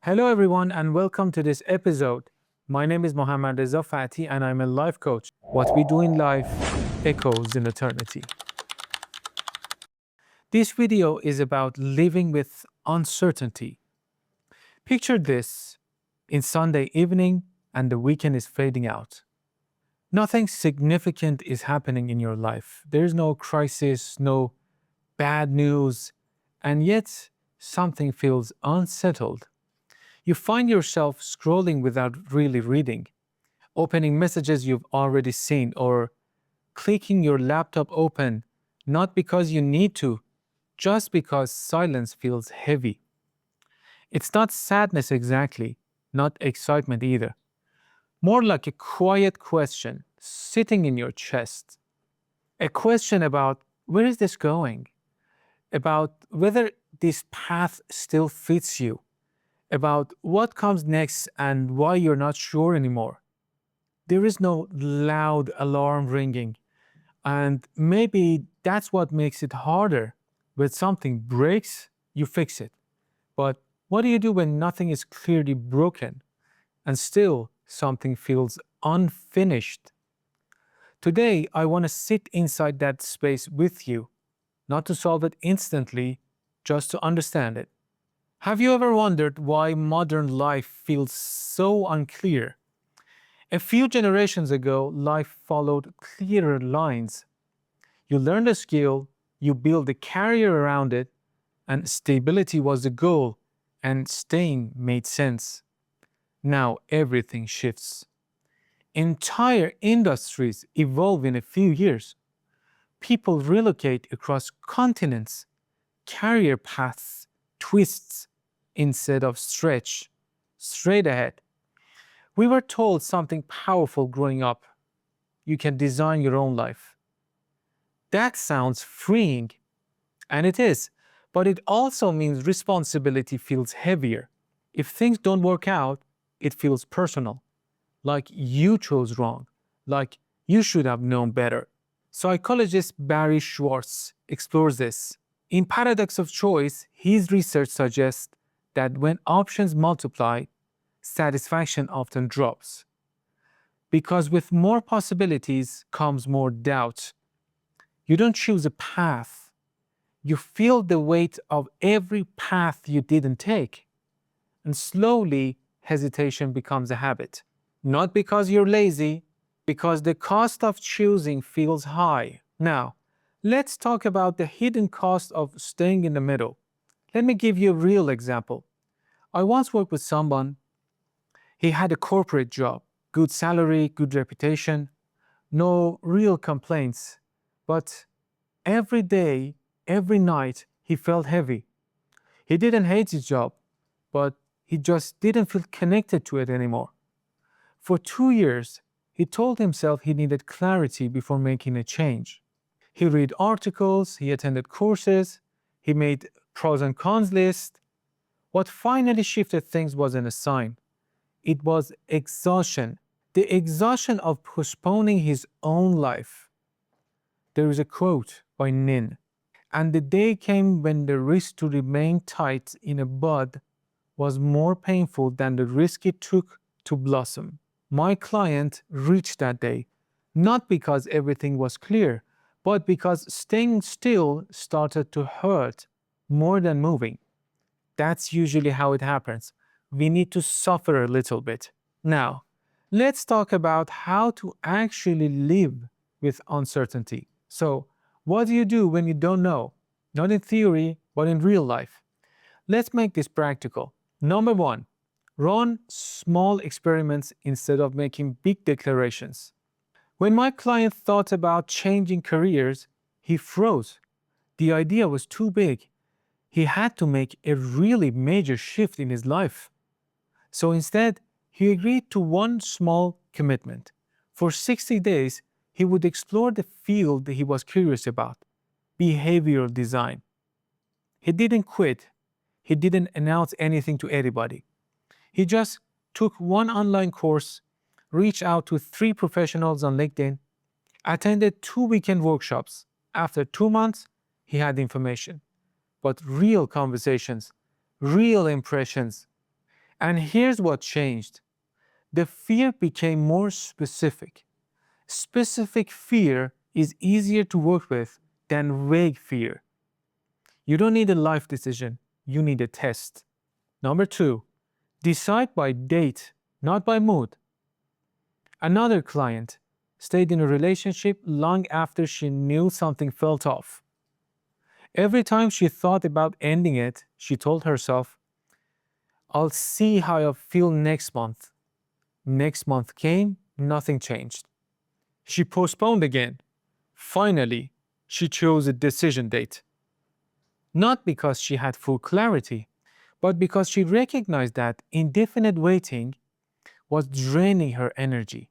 Hello, everyone, and welcome to this episode. My name is Mohammad Reza Fati, and I'm a life coach. What we do in life echoes in eternity. This video is about living with uncertainty. Picture this in Sunday evening, and the weekend is fading out. Nothing significant is happening in your life. There's no crisis, no bad news, and yet something feels unsettled. You find yourself scrolling without really reading, opening messages you've already seen, or clicking your laptop open, not because you need to, just because silence feels heavy. It's not sadness exactly, not excitement either. More like a quiet question sitting in your chest. A question about where is this going? About whether this path still fits you, about what comes next and why you're not sure anymore. There is no loud alarm ringing, and maybe that's what makes it harder. When something breaks, you fix it. But what do you do when nothing is clearly broken and still something feels unfinished? Today, I want to sit inside that space with you, not to solve it instantly, just to understand it. Have you ever wondered why modern life feels so unclear? A few generations ago, life followed clearer lines. You learned a skill, you built a career around it, and stability was the goal, and staying made sense. Now everything shifts. Entire industries evolve in a few years. People relocate across continents, career paths twists instead of stretch straight ahead. We were told something powerful growing up. You can design your own life. That sounds freeing, and it is, but it also means responsibility feels heavier. If things don't work out, it feels personal, like you chose wrong, like you should have known better. Psychologist Barry Schwartz explores this. In Paradox of Choice, his research suggests that when options multiply, satisfaction often drops. Because with more possibilities comes more doubt. You don't choose a path, you feel the weight of every path you didn't take. And slowly, hesitation becomes a habit. Not because you're lazy, because the cost of choosing feels high. Now, let's talk about the hidden cost of staying in the middle. Let me give you a real example. I once worked with someone. He had a corporate job, good salary, good reputation, no real complaints. But every day, every night, he felt heavy. He didn't hate his job, but he just didn't feel connected to it anymore. For 2 years, he told himself he needed clarity before making a change. He read articles, he attended courses, he made pros and cons lists. What finally shifted things wasn't a sign, it was exhaustion. The exhaustion of postponing his own life. There is a quote by Nin. And the day came when the risk to remain tight in a bud was more painful than the risk it took to blossom. My client reached that day, not because everything was clear, but because staying still started to hurt more than moving. That's usually how it happens. We need to suffer a little bit. Now, let's talk about how to actually live with uncertainty. So, what do you do when you don't know? Not in theory, but in real life. Let's make this practical. Number one, run small experiments instead of making big declarations. When my client thought about changing careers, he froze. The idea was too big. He had to make a really major shift in his life. So instead, he agreed to one small commitment. For 60 days, he would explore the field he was curious about, behavioral design. He didn't quit. He didn't announce anything to anybody. He just took one online course, reached out to 3 professionals on LinkedIn, attended 2 weekend workshops. After 2 months, he had information, but real conversations, real impressions. And here's what changed: the fear became more specific. Specific fear is easier to work with than vague fear. You don't need a life decision, you need a test. Number two, decide by date, not by mood. Another client stayed in a relationship long after she knew something felt off. Every time she thought about ending it, she told herself, I'll see how I feel next month. Next month came, nothing changed. She postponed again. Finally, she chose a decision date. Not because she had full clarity, but because she recognized that indefinite waiting was draining her energy.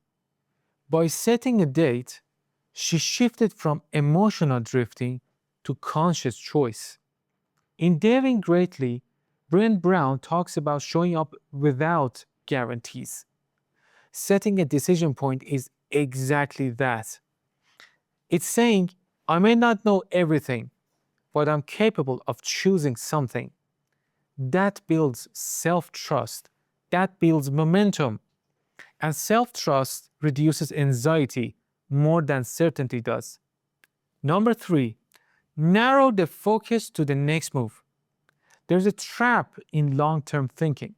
By setting a date, she shifted from emotional drifting to conscious choice. In Daring Greatly, Brent Brown talks about showing up without guarantees. Setting a decision point is exactly that. It's saying, I may not know everything, but I'm capable of choosing something. That builds self trust, that builds momentum, and self trust reduces anxiety more than certainty does. Number three, narrow the focus to the next move. There's a trap in long term thinking.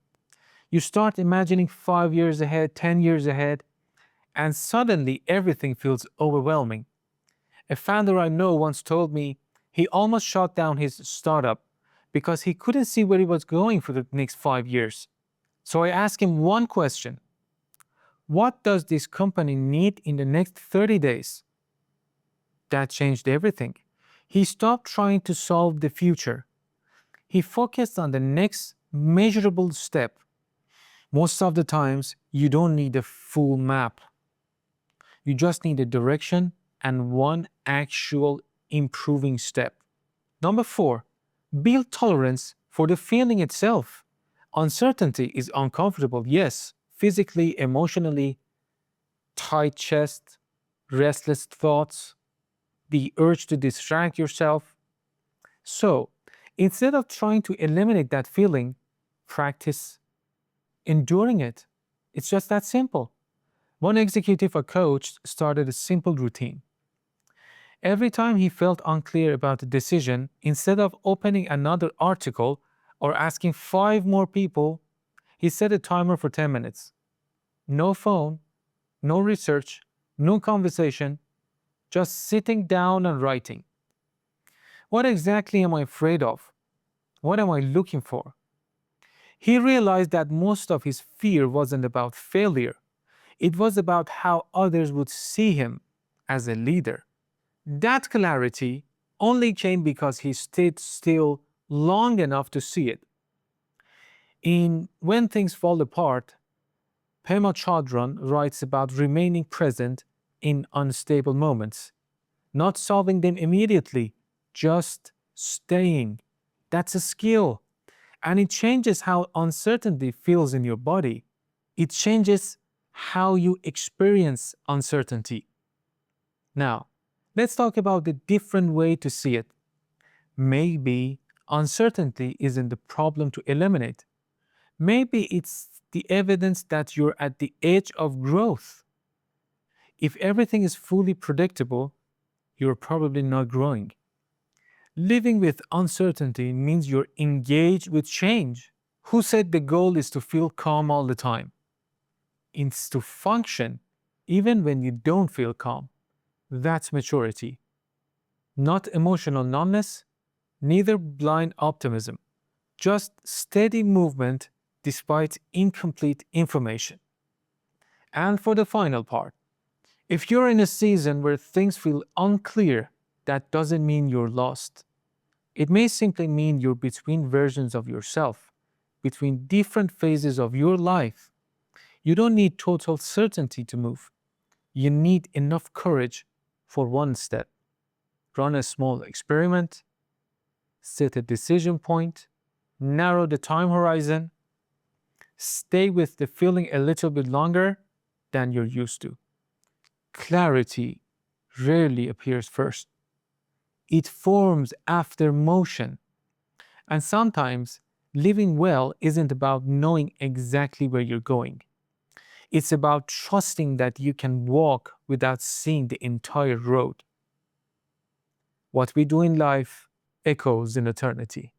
You start imagining 5 years ahead, 10 years ahead, and suddenly everything feels overwhelming. A founder I know once told me he almost shut down his startup because he couldn't see where he was going for the next 5 years. So I asked him one question: what does this company need in the next 30 days? That changed everything. He stopped trying to solve the future. He focused on the next measurable step. Most of the times, you don't need a full map. You just need a direction and one actual improving step. Number four, build tolerance for the feeling itself. Uncertainty is uncomfortable, yes, physically, emotionally, tight chest, restless thoughts, the urge to distract yourself. So, instead of trying to eliminate that feeling, practice enduring it. It's just that simple. One executive I coached started a simple routine. Every time he felt unclear about a decision, instead of opening another article or asking five more people, he set a timer for 10 minutes. No phone, no research, no conversation, just sitting down and writing. What exactly am I afraid of? What am I looking for? He realized that most of his fear wasn't about failure, it was about how others would see him as a leader. That clarity only came because he stayed still long enough to see it. In When Things Fall Apart, Pema Chodron writes about remaining present in unstable moments, not solving them immediately, just staying. That's a skill. And it changes how uncertainty feels in your body. It changes how you experience uncertainty. Now, let's talk about the different way to see it. Maybe uncertainty isn't the problem to eliminate. Maybe it's the evidence that you're at the edge of growth. If everything is fully predictable, you're probably not growing. Living with uncertainty means you're engaged with change. Who said the goal is to feel calm all the time? It's to function even when you don't feel calm. That's maturity. Not emotional numbness, neither blind optimism. Just steady movement despite incomplete information. And for the final part, if you're in a season where things feel unclear, that doesn't mean you're lost. It may simply mean you're between versions of yourself, between different phases of your life. You don't need total certainty to move. You need enough courage for one step. Run a small experiment, set a decision point, narrow the time horizon, stay with the feeling a little bit longer than you're used to. Clarity rarely appears first. It forms after motion, and sometimes Living well isn't about knowing exactly where you're going. It's about trusting that you can walk without seeing the entire road. What we do in life echoes in eternity.